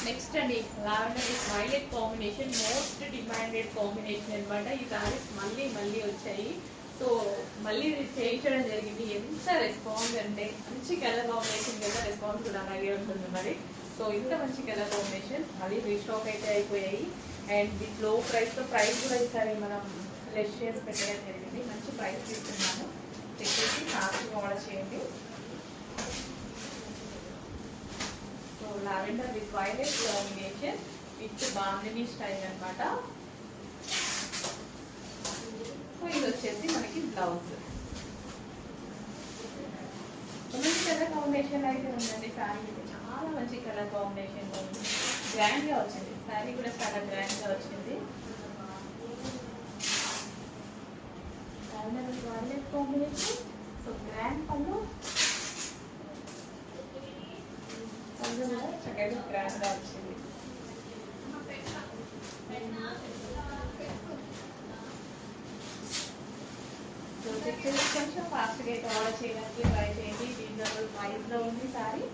Next అండి lavender with violet combination, most demanded combination అనమాట. ఈ సారీస్ మళ్ళీ మళ్ళీ వచ్చాయి. సో మళ్ళీ చేయించడం జరిగింది. ఎంత రెస్పాన్స్ అంటే మంచి కలర్ కాంబినేషన్ కదా, రెస్పాన్స్ కూడా అలాగే ఉంటుంది మరి. సో ఇంత మంచి కలర్ కాంబినేషన్ మళ్ళీ రీస్టాక్ అయితే అయిపోయాయి. అండ్ విత్ లో ప్రైస్తో ప్రైస్ కూడా ఈసారి మనం లెస్ చేసి పెట్టడం జరిగింది. మంచి ప్రైస్ తీసుకున్నాము. చెక్ చేసి ఫాస్ట్గా ఆర్డర్ చేయండి. So lavender with violet combination with bandhani style అనమాట. సో ఇది వచ్చేసి మనకి బ్లౌజ్. మంచి కలర్ కాంబినేషన్ అయితే ఉందండి. శారీ చాలా మంచి కలర్ కాంబినేషన్ ఉంది. గ్రాండ్ గా వచ్చింది శారీ కూడా, చాలా గ్రాండ్ గా వచ్చింది. Violet combination. సో గ్రాండ్ పళ్ళు కూడా చక్కగా గ్రాండ్ గా వచ్చింది. సో కొంచెం ఫాస్ట్గా అయితే ఆర్డర్ చేయడానికి ట్రై చేయండి. రీజనబుల్ ప్రైస్లో ఉంది సారీ.